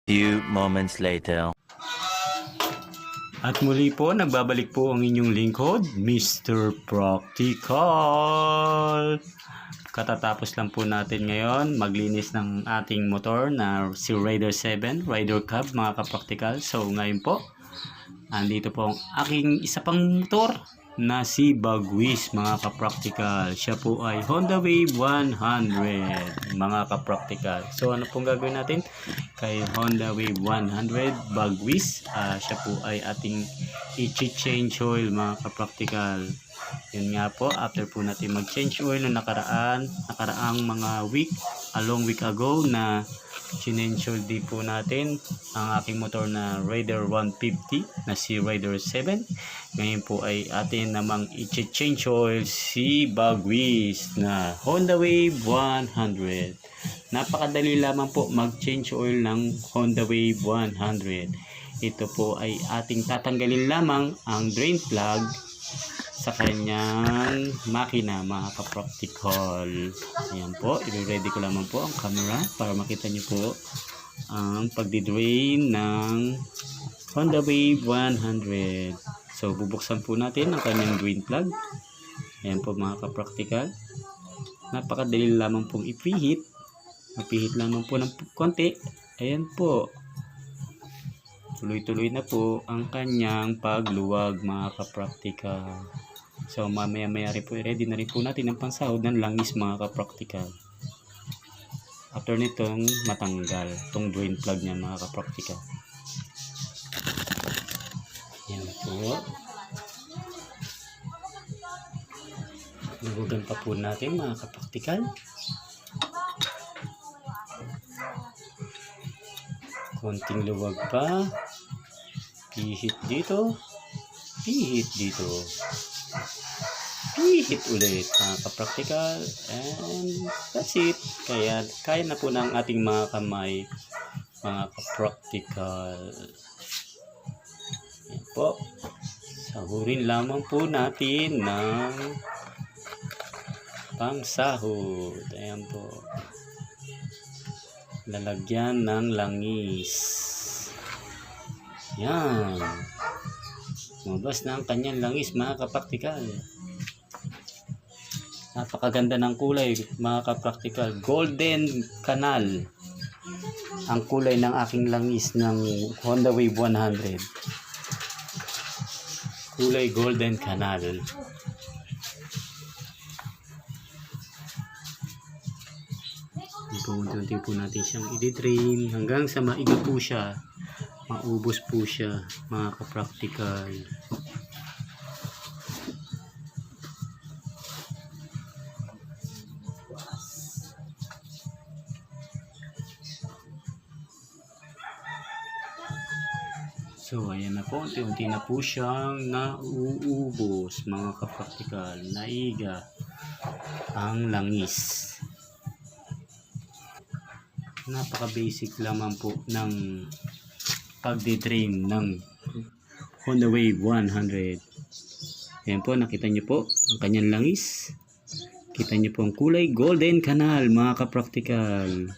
Few moments later. At muli po, nagbabalik po ang inyong lingkod, Mr. Practical. Katatapos lang po natin ngayon maglinis ng ating motor na si Raider 7, Raider Cub mga ka-practical. So ngayon po, andito po ang aking isa pang motor na si Bagwis mga ka-practical. Siya po ay Honda Wave 100 mga ka-practical. So ano pong gagawin natin kay Honda Wave 100 Bagwis? Siya po ay ating i-change oil mga ka-practical. Yun nga po, after po natin mag-change oil na nakaraang mga week, a long week ago na change oil din po natin ang aking motor na Raider 150 na si Raider 7. Ngayon po ay atin namang i-change oil si Bagwis na Honda Wave 100. Napakadali lamang po mag-change oil ng Honda Wave 100. Ito po ay ating tatanggalin lamang ang drain plug sa kanyang makina mga ka-practical. Ayan po, i-ready ko lamang po ang camera para makita nyo po ang pagdi-drain ng Honda Wave 100. So bubuksan po natin ang kanyang drain plug. Ayan po mga ka-practical. Napakadali lamang pong i-preheat. Mapihit lamang po ng konti. Ayan po. Tuloy-tuloy na po ang kanyang pagluwag mga ka-practical. So mamaya-maya rin po, ready na rin po natin ang pansahod ng langis mga ka-practical. After nitong matanggal itong drain plug niya mga ka-practical. Yan po. Luwagan pa po natin mga ka-practical. Konting luwag pa. Pihit dito. Pihit dito. Pihit ulit mga ka-practical, and that's it. Kaya na po ng ating mga kamay mga ka-practical. Yan po, sahurin lamang po natin ng pangsahod. Ayan po, lalagyan ng langis. Yan, lumabas na ang kanyang langis mga ka-practical. Napakaganda ng kulay mga ka-practical. Golden Canal ang kulay ng aking langis ng Honda Wave 100. Kulay Golden Canal. Unti-unti po natin siyang i-drain hanggang sa maiga po siya. Maubos po siya mga ka-practical. So ayan na po, unti-unti na po siyang nauubos mga ka-practical. Naiga ang langis. Napaka-basic lamang po ng pagdi-drain ng Honda Wave 100. Ayan po, nakita nyo po ang kanyang langis. Kita nyo po ang kulay Golden Canal mga ka-practical.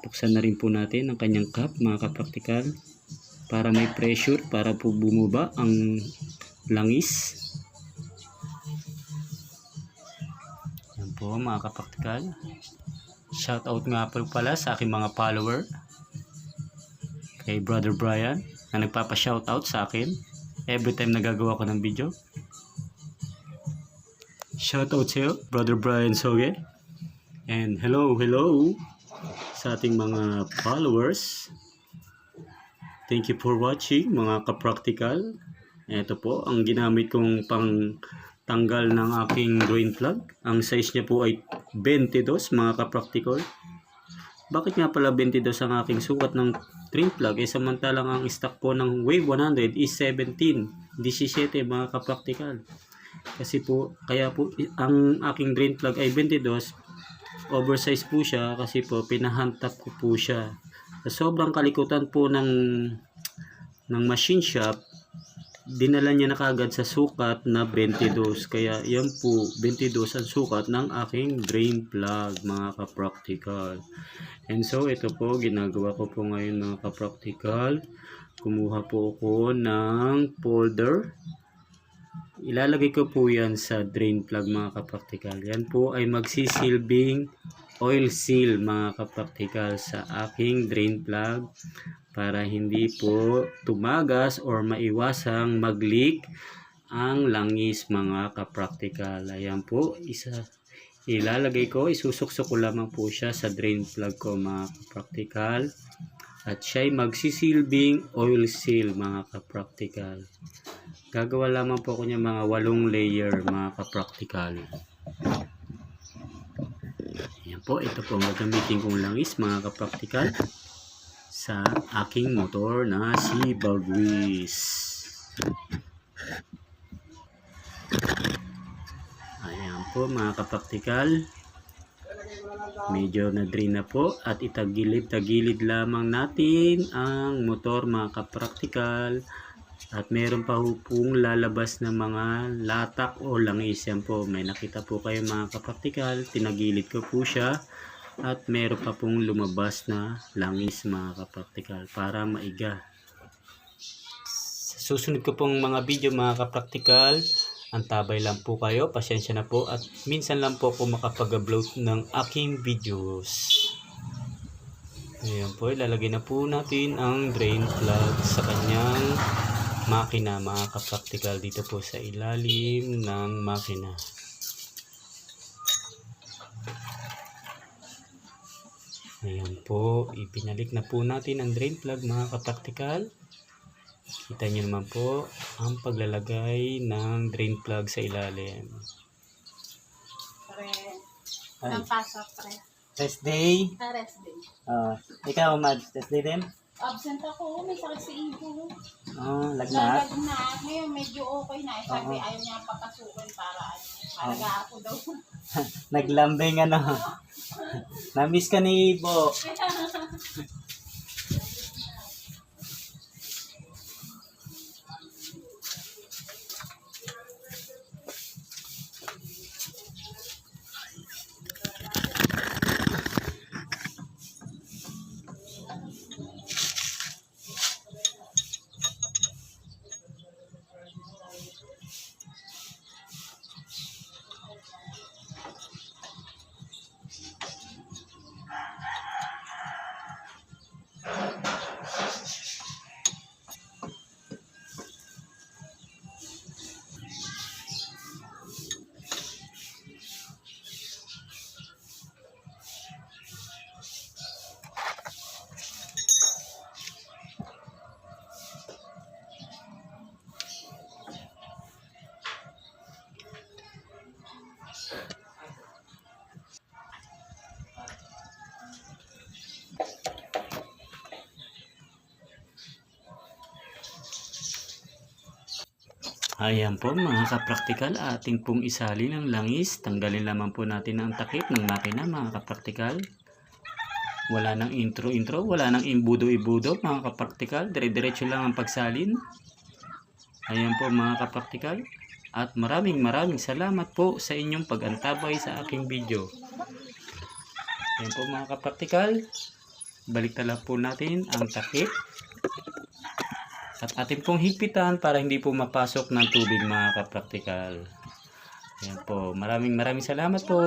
Buksan na rin po natin ang kanyang cap mga ka-practical para may pressure, para po bumaba ang langis. Ayan po mga ka-practical. Shout out nga po pala sa aking mga follower, kay Brother Brian na nagpapa-shout out sa akin every time nagagawa ko ng video. Shout out sa iyo, Brother Brian Soge. And hello sa ating mga followers. Thank you for watching mga ka-practical. Ito po ang ginamit kong pang tanggal ng aking drain plug. Ang size niya po ay 22 mga ka-practical. Bakit nga pala 22 ang aking sukat ng drain plug? Samantalang ang stock po ng Wave 100 is 17 mga ka-practical. Kasi po, kaya po ang aking drain plug ay 22. Oversize po siya kasi po pinahantap ko po siya. Sa sobrang kalikutan po ng machine shop, dinala niya na kagad sa sukat na 22. Kaya yan po, 22 ang sukat ng aking drain plug mga ka-practical. And so ito po, ginagawa ko po ngayon mga ka-practical. Kumuha po ako ng folder. Ilalagay ko po yan sa drain plug mga ka-practical. Yan po ay magsisilbing oil seal mga ka-practical sa aking drain plug para hindi po tumagas or maiwasang mag-leak ang langis mga ka-practical. Ayan po, ilalagay ko, isusuksok ko lamang po siya sa drain plug ko mga ka-practical. At siya ay magsisilbing oil seal mga ka-practical. Gagawa lamang po ako niya mga 8 layer mga ka-practical. Ayan po, ito po ang gagamitin kong langis mga ka-practical sa aking motor na si Bagwis. Ayan po mga ka-practical. Medyo na-drain na po at itagilid-tagilid lamang natin ang motor mga ka-practical. At meron pa pong lalabas na mga latak o langis. Yan po, may nakita po kayo mga ka-practical. Tinagilid ko po siya. At meron pa pong lumabas na langis mga ka-practical para maiga. Sa susunod ko pong mga video mga ka-practical, antabay lang po kayo, pasensya na po at minsan lang po ako makapag-upload ng aking videos. Ayan po, ilalagay na po natin ang drain plug sa kanyang makina mga ka-practical dito po sa ilalim ng makina. Ayan po, ipinalik na po natin ang drain plug mga ka-practical. Kita nyo naman po ang paglalagay ng drain plug sa ilalim. Pre, ang pasok pre. Rest day. Rest day. Ikaw, Mads, rest day din? Absent ako, may sakit si Ibo. Lagnat. Lagnat. Ngayon medyo okay na. Sabi ayaw niya papasukin para alaga ako daw. Naglambing Na-miss ka ni Ibo. Ayan po mga ka-practical, ating pong isalin ang langis. Tanggalin lamang po natin ang takip ng makina mga ka-practical. Wala nang intro-intro, wala nang imbudo-ibudo mga ka-practical. Dire-diretso lang ang pagsalin. Ayan po mga ka-practical. At maraming salamat po sa inyong pag-antabay sa aking video. Ayan po mga ka-practical. Balik na lang po natin ang takip. At ating pong higpitan para hindi po mapasok ng tubig mga ka-practical. Ayan po. Maraming salamat po.